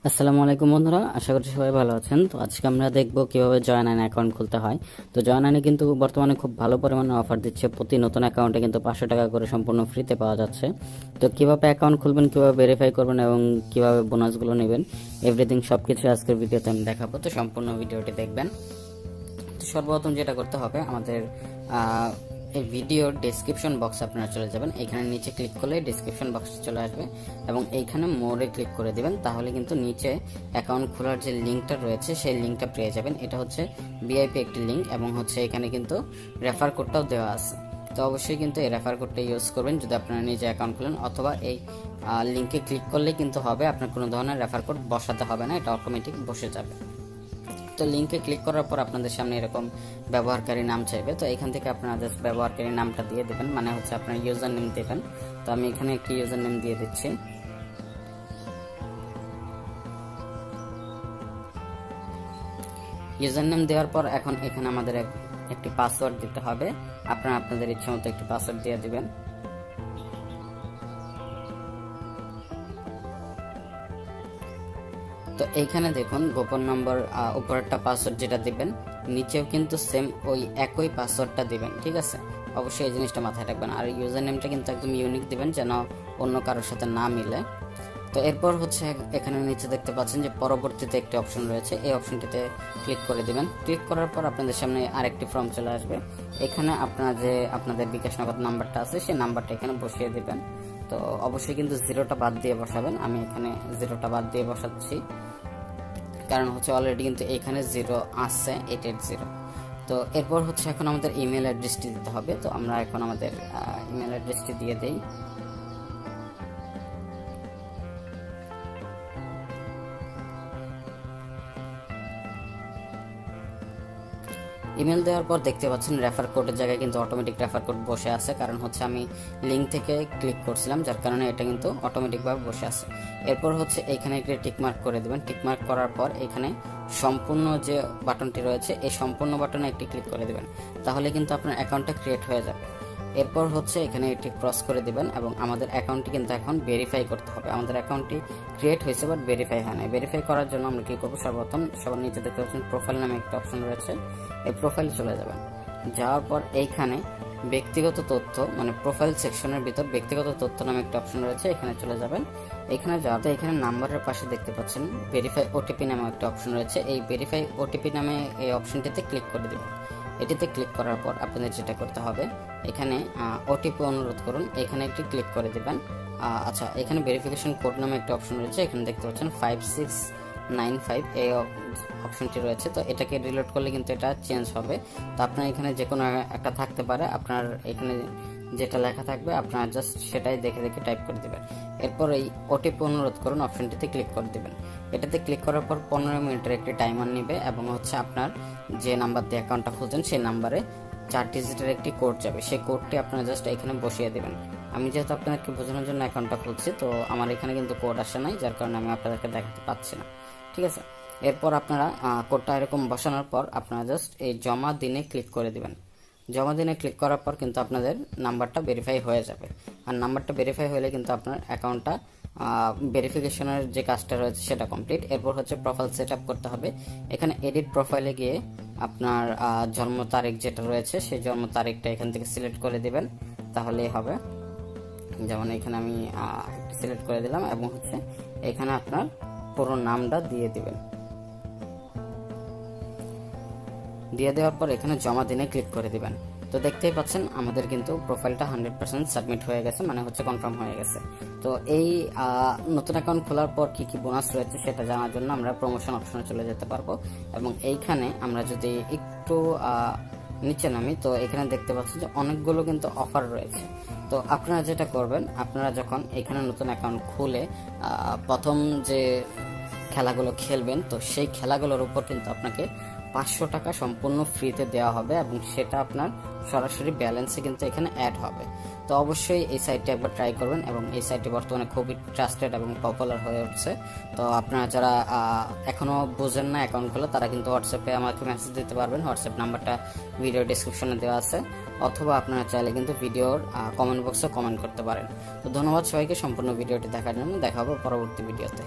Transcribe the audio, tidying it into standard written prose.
আসসালামু আলাইকুম বন্ধুরা, আশা করি সবাই ভালো আছেন। তো আজকে আমরা দেখব কিভাবে জয়নাইন অ্যাকাউন্ট খুলতে হয়। তো জয়নাইনে কিন্তু বর্তমানে খুব ভালো পরিমাণে অফার দিচ্ছে। প্রতি নতুন অ্যাকাউন্টে কিন্তু 500 টাকা করে সম্পূর্ণ ফ্রিতে পাওয়া যাচ্ছে। তো কিভাবে অ্যাকাউন্ট খুলবেন, কিভাবে ভেরিফাই করবেন এবং কিভাবে বোনাসগুলো নেবেন, এভরিথিং সবকিছু আজকের ভিডিওতে আমি দেখাবো। তো সম্পূর্ণ ভিডিওটি দেখবেন। তো সর্বপ্রথম যেটা করতে হবে, আমাদের এই ভিডিওর ডেসক্রিপশন বক্সে আপনারা চলে যাবেন। এখানে নিচে ক্লিক করলে ডেসক্রিপশন বক্সে চলে আসবে এবং এইখানে মোরে ক্লিক করে দিবেন। তাহলে কিন্তু নিচে অ্যাকাউন্ট খোলার যে লিঙ্কটা রয়েছে সেই লিঙ্কটা পেয়ে যাবেন। এটা হচ্ছে ভিআইপি একটি লিঙ্ক এবং হচ্ছে এখানে কিন্তু রেফার কোডটাও দেওয়া আছে। তো অবশ্যই কিন্তু এই রেফার কোডটা ইউজ করবেন যদি আপনারা নিজে অ্যাকাউন্ট খোলেন, অথবা এই লিঙ্কে ক্লিক করলে কিন্তু হবে, আপনার কোনো ধরনের রেফার কোড বসাতে হবে না, এটা অটোমেটিক বসে যাবে। তো লিঙ্কে ক্লিক করার পর আপনাদের সামনে এরকম ব্যবহারকারী নাম চাইবে। তো এখান থেকে আপনারা জাস্ট ব্যবহারকারী নামটা দিয়ে দেবেন, মানে হচ্ছে আপনার ইউজার নেম দেবেন। তো আমি এখানে একটি ইউজার নেম দিয়ে দিচ্ছি। ইউজার নেম দেওয়ার পর এখন এখানে আমাদের একটি পাসওয়ার্ড দিতে হবে। আপনারা আপনাদের ইচ্ছে মতো একটি পাসওয়ার্ড দিয়ে দিবেন। তো এইখানে দেখুন গোপন নম্বর, উপরেরটা পাসওয়ার্ড যেটা দিবেন, নিচেও কিন্তু সেম ওই একই পাসওয়ার্ডটা দিবেন, ঠিক আছে? অবশ্যই এই জিনিসটা মাথায় রাখবেন। আর ইউজার নেমটা কিন্তু একদম ইউনিক দিবেন, যেন অন্য কারোর সাথে না মিলে। তো এরপর হচ্ছে এখানে নিচে দেখতে পাচ্ছেন যে পরবর্তীতে একটি অপশন রয়েছে, এই অপশনটিতে ক্লিক করে দিবেন। ক্লিক করার পর আপনাদের সামনে আরেকটি ফর্ম চলে আসবে। এখানে আপনাদের বিকাশ নগদ নাম্বারটা আছে সেই নাম্বারটা এখানে বসিয়ে দিবেন। তো অবশ্যই কিন্তু জিরোটা বাদ দিয়ে বসাবেন। আমি এখানে জিরোটা বাদ দিয়ে বসাচ্ছি, কারণ হচ্ছে অলরেডি কিন্তু এখানে জিরো আসছে 880। তো এরপর হচ্ছে এখন আমাদের ইমেল অ্যাড্রেসটি দিতে হবে। তো আমরা এখন আমাদের ইমেল অ্যাড্রেসটি দিয়ে দেই। ইমেল দেওয়ার পর দেখতে পাচ্ছেন রেফার কোডের জায়গায় কিন্তু অটোমেটিক রেফার কোড বসে আছে, কারণ হচ্ছে আমি লিঙ্ক থেকে ক্লিক করছিলাম, যার কারণে এটা কিন্তু অটোমেটিকভাবে বসে আছে। এরপর হচ্ছে এখানে একটি টিকমার্ক করে দেবেন। টিকমার্ক করার পর এখানে সম্পূর্ণ যে বাটনটি রয়েছে এই সম্পূর্ণ বাটনে একটি ক্লিক করে দেবেন, তাহলে কিন্তু আপনার অ্যাকাউন্টটা ক্রিয়েট হয়ে যাবে। এরপর হচ্ছে এখানে এটি ক্রস করে দিবেন এবং আমাদের অ্যাকাউন্টটি কিন্তু এখন ভেরিফাই করতে হবে। আমাদের অ্যাকাউন্টটি ক্রিয়েট হয়েছে বাট ভেরিফাই হয় না। ভেরিফাই করার জন্য আমরা কি করবো, সর্বপ্রথম সবার নিচে দেখতে পাচ্ছেন প্রোফাইল নামে একটা অপশন রয়েছে, এই প্রোফাইলে চলে যাবেন। যাওয়ার পর এইখানে ব্যক্তিগত তথ্য, মানে প্রোফাইল সেকশনের ভিতর ব্যক্তিগত তথ্য নামে একটা অপশন রয়েছে, এখানে চলে যাবেন। এখানে যাতে এখানে নাম্বারের পাশে দেখতে পাচ্ছেন ভেরিফাই ওটিপি নামে একটা অপশন রয়েছে, এই ভেরিফাই ওটিপি নামে এই অপশনটিতে ক্লিক করে দেবেন। এটিতে ক্লিক করার পর আপনাদের যেটা করতে হবে, এখানে ওটিপি অনুরোধ করুন, এখানে একটি ক্লিক করে দেবেন। আচ্ছা, এখানে ভেরিফিকেশন কোড নামে একটা অপশন রয়েছে, এখানে দেখতে পাচ্ছেন 5695 এই অপশনটি রয়েছে। তো এটাকে রিলোড করলে কিন্তু এটা চেঞ্জ হবে। তো আপনার এখানে যে কোনো একটা থাকতে পারে, আপনার এখানে যেটা লেখা থাকবে আপনারা জাস্ট সেটাই দেখে দেখে টাইপ করে দেবেন। এরপর এই ওটিপি অনুরোধ করুন অপশনটিতে ক্লিক করে দেবেন। এটাতে ক্লিক করার পর 15 মিনিটের একটি টাইমার নেবে এবং হচ্ছে আপনার যে নাম্বার দিয়ে অ্যাকাউন্টটা খুলছেন সেই নাম্বারে 4 ডিজিটের একটি কোড যাবে, সেই কোডটি আপনারা জাস্ট এখানে বসিয়ে দেবেন। আমি যেহেতু আপনাদেরকে বোঝানোর জন্য অ্যাকাউন্টটা খুলছি, তো আমার এখানে কিন্তু কোড আসে নাই, যার কারণে আমি আপনাদেরকে দেখাতে পাচ্ছি না, ঠিক আছে? এরপর আপনারা কোডটা এরকম বসানোর পর আপনারা জাস্ট এই জমা দিনে ক্লিক করে দিবেন। জমা দিনে ক্লিক করার পর কিন্তু আপনাদের নাম্বারটা ভেরিফাই হয়ে যাবে। আর নাম্বারটা ভেরিফাই হলে কিন্তু আপনার অ্যাকাউন্টটা ভেরিফিকেশনের যে কাজটা রয়েছে সেটা কমপ্লিট। এরপর হচ্ছে প্রোফাইল সেট আপ করতে হবে। এখানে এডিট প্রোফাইলে গিয়ে আপনার জন্ম তারিখ যেটা রয়েছে সেই জন্ম তারিখটা এখান থেকে সিলেক্ট করে দিবেন, তাহলেই হবে। যেমন এখানে আমি সিলেক্ট করে দিলাম এবং হচ্ছে এখানে আপনার পুরো নামটা দিয়ে দিবেন। দিয়ে দেওয়ার পর এখানে জমা দিনে ক্লিক করে দিবেন। তো দেখতেই পাচ্ছেন আমাদের কিন্তু প্রোফাইলটা 100% সাবমিট হয়ে গেছে, মানে হচ্ছে কনফার্ম হয়ে গেছে। তো এই নতুন অ্যাকাউন্ট খোলার পর কি কি বোনাস রয়েছে সেটা জানার জন্য আমরা প্রমোশন অপশনে চলে যেতে পারবো। এবং এইখানে আমরা যদি একটু নিচে নামি, তো এখানে দেখতে পাচ্ছেন যে অনেকগুলো কিন্তু অফার রয়েছে। তো আপনারা যেটা করবেন, আপনারা যখন এখানে নতুন অ্যাকাউন্ট খুলে প্রথম যে খেলাগুলো খেলবেন, তো সেই খেলাগুলোর উপর কিন্তু আপনাকে 500 টাকা সম্পূর্ণ ফ্রিতে দেওয়া হবে এবং সেটা আপনার সরাসরি ব্যালেন্সে কিন্তু এখানে অ্যাড হবে। তো অবশ্যই এই সাইটটি একবার ট্রাই করবেন এবং এই সাইটটি বর্তমানে খুবই ট্রাস্টেড এবং পপুলার হয়ে উঠছে। তো আপনারা যারা এখনও বুঝেন না অ্যাকাউন্ট খোলা, তারা কিন্তু হোয়াটসঅ্যাপে আমাকে মেসেজ দিতে পারবেন। হোয়াটসঅ্যাপ নাম্বারটা ভিডিও ডিসক্রিপশনে দেওয়া আছে, অথবা আপনারা চাইলে কিন্তু ভিডিওর কমেন্ট বক্সে কমেন্ট করতে পারেন। তো ধন্যবাদ সবাইকে সম্পূর্ণ ভিডিওটি দেখার জন্য। দেখা হবে পরবর্তী ভিডিওতে।